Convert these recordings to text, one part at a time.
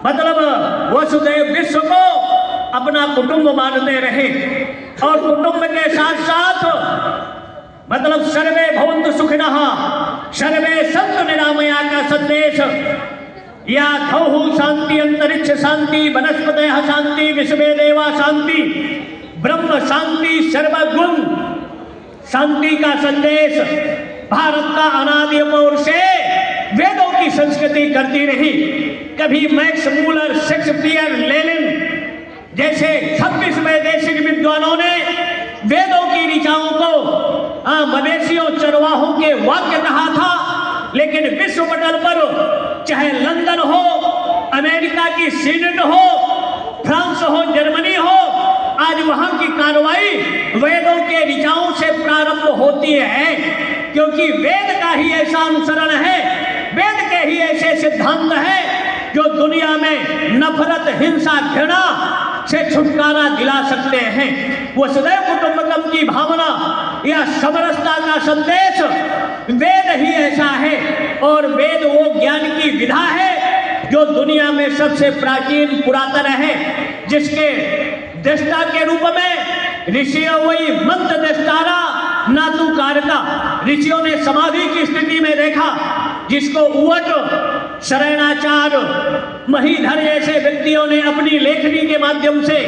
मतलब वसुदेव विश्व को अपना कुटुंब मानते रहे और कुटुंब के साथ साथ मतलब सर्वे भवन्तु सुखिनः सर्वे सन्तु निरामया का संदेश या धौः शांति अंतरिक्ष शांति वनस्पतयः शांति विश्वे देवा शांति ब्रह्म शांति सर्वगुण शांति का संदेश भारत का अनादि अमर से वेदों की संस्कृति करती रही। कभी मैक्स मूलर, शेक्सपियर, लेनिन जैसे 26 वैदेशिक विद्वानों ने वेदों की ऋचाओं को मवेशियों चरवाहों के वाक्य कहा था, लेकिन विश्व पटल पर चाहे लंदन हो, अमेरिका की सीनेट हो, फ्रांस हो, जर्मनी हो, आज वहां की कार्रवाई वेदों के ऋचाओं से प्रारंभ होती है, क्योंकि वेद का ही ऐसा अनुसरण है, वेद के ही ऐसे सिद्धांत है जो दुनिया में नफरत, हिंसा, घृणा से छुटकारा दिला सकते हैं। वसुधैव कुटुंबकम की भावना या समरसता का संदेश वेद ही ऐसा है, और वेद वो ज्ञान की विधा है जो दुनिया में सबसे प्राचीन पुरातन है, जिसके दृष्टा के रूप में ऋषि वही मंत्र दृष्टारा नातु कारका, ऋषियों ने समाधि की स्थिति में देखा, जिसको उवट, शरणाचार्य, महीधर जैसे व्यक्तियों ने अपनी लेखनी के माध्यम से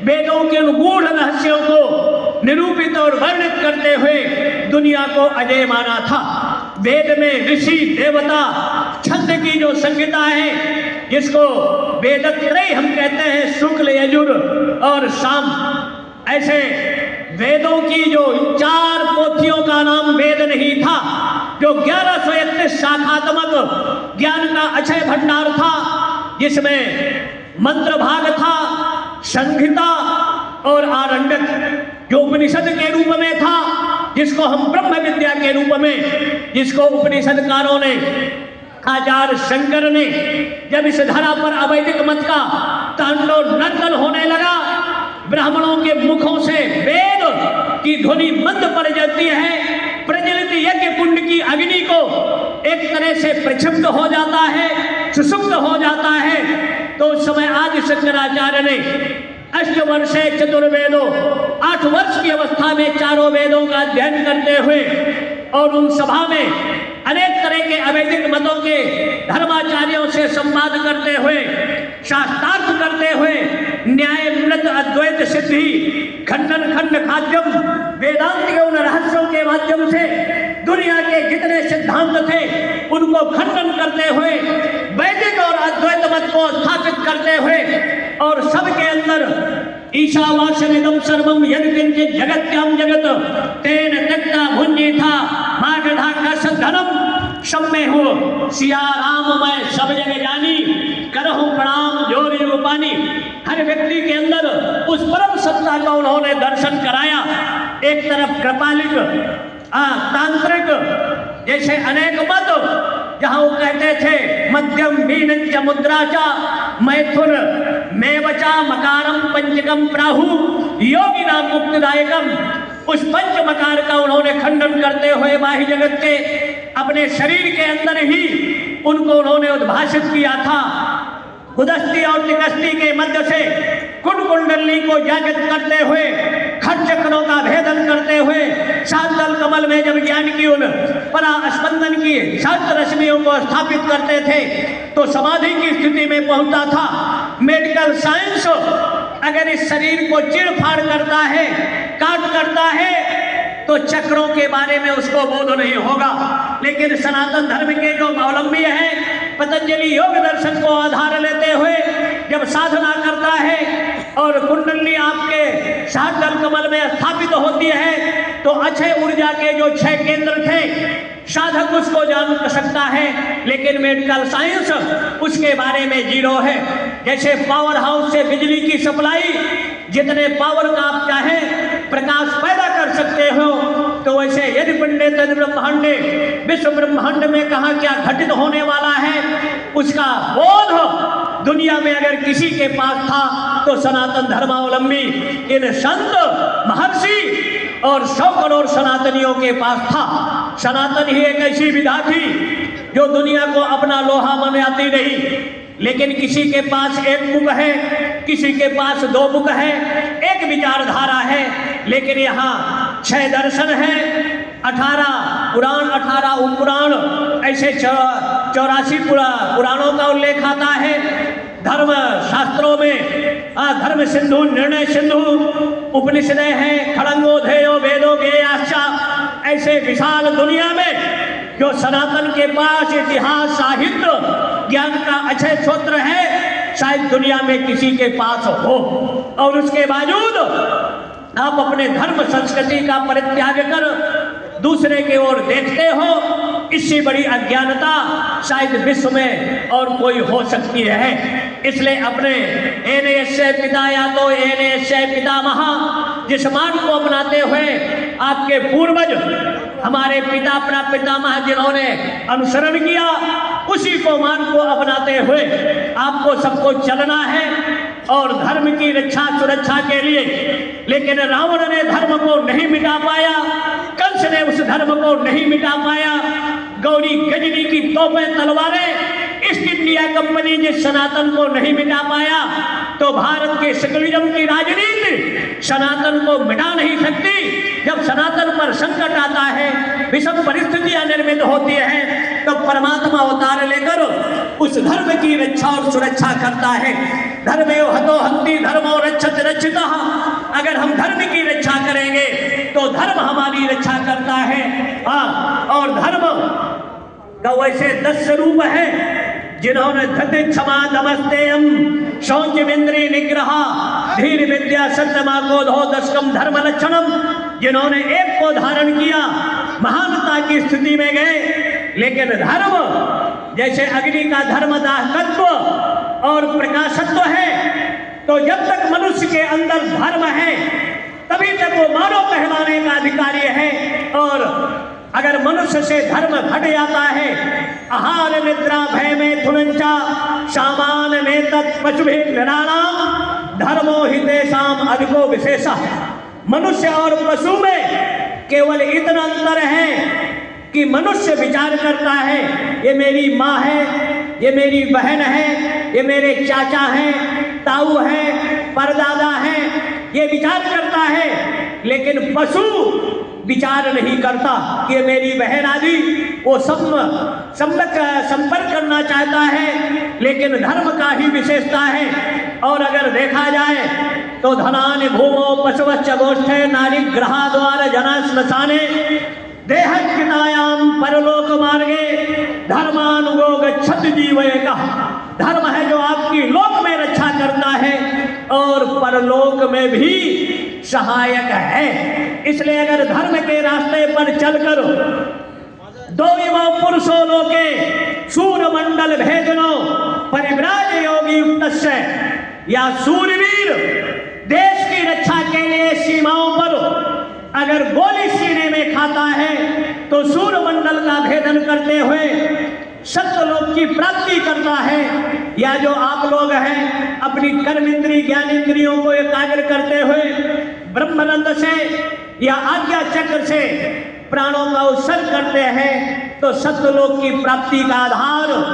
वेदों के गूढ़ रहस्यों को निरूपित और वर्णित करते हुए दुनिया को अजय माना था। वेद में ऋषि, देवता, छंद की जो संहिता है, जिसको वेदत्रय हम कहते हैं, शुक्ल, यजुर और साम, ऐसे वेदों की जो 4 पोथियों का नाम वेद नहीं था, जो 1131 शाखात्मक ज्ञान का अक्षय भंडार था, जिसमें मंत्र भाग था, संहिता और आरण्यक जो उपनिषद के रूप में था, जिसको हम ब्रह्म विद्या के रूप में, जिसको उपनिषदकारों ने, आचार्य शंकर ने जब इस धरा पर अवैदिक मत का तांडव नर्तन होने लगा, ब्राह्मणों के मुखों से वेद की ध्वनि मंद पड़ जाती है, प्रज्वलित यज्ञ कुंड की अग्नि को एक तरह से प्रक्षिप्त हो जाता है, सुषुप्त हो जाता है, तो उस समय आदि शंकराचार्य ने अष्टवर्षे चतुर्वेदों, 8 वर्ष की अवस्था में चारों वेदों का अध्ययन करते हुए और उन सभा में अनेक तरह के अवैदिक मतों के धर्माचार्यों से संवाद करते हुए, शास्त्रार्थ करते हुए, न्याय मृत अद्वैत सिद्धि खंडन खंड खाद्यम वेदांत के उन रहस्यों के माध्यम से दुनिया के जितने सिद्धांत थे उनको खंडन करते हुए वैदिक और अद्वैत मत को स्थापित करते हुए, और सबके अंदर ईशावास्यमिदं सर्वं यत्किंचित् जगत्यां जगत तेन त्यक्ता भुंजीथा मागधा कस धनम सब में हो सिया राम मैं सब जगह जानी करहूं प्रणाम जोरी रूपानी। हर व्यक्ति के अंदर उस परम सत्ता का उन्होंने दर्शन कराया। एक तरफ कृपालिक, तांत्रिक जैसे अनेक मत, जहां वो कहते थे मध्यम मीन मुद्राचा मैथुन मेवचा मकारम पंचकम प्राहु योगी नाम मुक्तिदायकम, उस पंच मकार का उन्होंने खंडन करते हुए बाह्य जगत के अपने शरीर के अंदर ही उनको उन्होंने उद्भाषित किया था। गुदस्ती और निकस्ती के मध्य से कुंड कुंडली को जागृत करते हुए, खट चक्रों का भेदन करते हुए, शांतल कमल में जब ज्ञान की उन परा स्पंदन की शांत रश्मियों को स्थापित करते थे तो समाधि की स्थिति में पहुंचता था। मेडिकल साइंस अगर इस शरीर को चिड़-फाड़ करता है, काट करता है, तो चक्रों के बारे में उसको बोध नहीं होगा, लेकिन सनातन धर्म के जो अवलंबी है, पतंजलि योग दर्शन को आधार लेते हुए जब साधना करता है और कुंडली आपके शांतल कमल में स्थापित होती है, तो अक्षय ऊर्जा के जो 6 केंद्र थे साधक उसको जान सकता है, लेकिन मेडिकल साइंस उसके बारे में 0 है। जैसे पावर हाउस से बिजली की सप्लाई, जितने पावर का आप चाहें प्रकाश पैदा कर सकते हो, तो वैसे यदि पिंडे तद ब्रह्मांडे, विश्व ब्रह्मांड में कहाँ क्या घटित होने वाला है उसका बोध दुनिया में अगर किसी के पास था तो सनातन धर्मावलंबी इन संत महर्षि और 100 करोड़ सनातनियों के पास था। सनातन ही एक ऐसी विधा थी जो दुनिया को अपना लोहा मनाती नहीं, लेकिन किसी के पास एक मुख है, किसी के पास दो मुख है, एक विचारधारा है, लेकिन यहाँ 6 दर्शन है, 18 पुराण, 18 उपपुराण, ऐसे 84 पुराणों का उल्लेख आता है। धर्म शास्त्रों में धर्म सिंधु, निर्णय सिंधु, उपनिषदें हैं, खड़ंगो धेयो वेदो गेयाश्चा, ऐसे विशाल दुनिया में जो सनातन के पास इतिहास, साहित्य, ज्ञान का अक्षय क्षेत्र है, शायद दुनिया में किसी के पास हो, और उसके बावजूद आप अपने धर्म संस्कृति का परित्याग कर दूसरे की ओर देखते हो। इससे बड़ी अज्ञानता शायद विश्व में और कोई हो सकती है। इसलिए अपने एने पिता या तो एने पितामह जिस मार्ग को अपनाते हुए आपके पूर्वज, हमारे पिता प्रपितामह जिन्होंने अनुसरण किया, उसी को मार्ग को अपनाते हुए आपको सबको चलना है और धर्म की रक्षा सुरक्षा के लिए। लेकिन रावण ने धर्म को नहीं मिटा पाया, कंस ने उस धर्म को नहीं मिटा पाया, गौरी गजनी की तोपें तलवारें ईस्ट इंडिया कंपनी जिस सनातन को नहीं मिटा पाया, तो भारत के सेकुलरिज्म की राजनीति सनातन को मिटा नहीं सकती। जब सनातन पर संकट आता है, विषम परिस्थितियां निर्मित होती हैं, तो परमात्मा अवतार लेकर उस धर्म की रक्षा और सुरक्षा करता है। धर्मेव हतो हन्ति धर्मो रक्षति रक्षितः। अगर हम धर्म की रक्षा करेंगे तो धर्म हमारी रक्षा करता है। और धर्म का वैसे 10 स्वरूप है, जिन्होंने धति क्षमा दमस्तेयम शौच इंद्रिय निग्रह धीर विद्या सत्यमा क्रोधो दशकम धर्म लक्षणम, जिन्होंने एक को धारण किया महानता की स्थिति में गए। लेकिन धर्म जैसे अग्नि का धर्म दाहकत्व और प्रकाशत्व है, तो जब तक मनुष्य के अंदर धर्म है तभी तक वो मानव कहलाने का अधिकारी है। और अगर मनुष्य से धर्म घट जाता है, आहार निद्रा भय में थुनंचा सामान में तत्पशुभि निराणाम धर्मो हि तेषाम अधिको विशेषः। मनुष्य और पशु में केवल इतना अंतर है कि मनुष्य विचार करता है, ये मेरी माँ है, ये मेरी बहन है, ये मेरे चाचा हैं, ताऊ हैं, परदादा हैं, ये विचार करता है। लेकिन पशु विचार नहीं करता कि ये मेरी बहन आदि, वो संपर्क करना चाहता है, लेकिन धर्म का ही विशेषता है। और अगर देखा जाए तो धनानि भूमो पशवश्च गोष्ठे नारी ग्रहा द्वार जना श्मशाने देहकृतायाम परलोक मार्गे धर्मानुगो गच्छति जीवयेकः। धर्म है जो आपकी लोक में रक्षा करता है और परलोक में भी सहायक है। इसलिए अगर धर्म के रास्ते पर चलकर दो इमो पुरुषो लोके सूर्यमंडल भेदनो परिव्राज योगी युक्तस्य, या सूरवीर देश की रक्षा के लिए सीमाओं पर अगर गोली सीने में खाता है तो सूर्यमंडल का भेदन करते हुए सत्यलोक की प्राप्ति करता है। या जो आप लोग हैं अपनी कर्म इंद्रिय ज्ञान इंद्रियों को एकाग्र करते हुए ब्रह्मानंद से या आज्ञा चक्र से प्राणों का उत्सर्ग करते हैं, तो सत्यलोक की प्राप्ति का आधार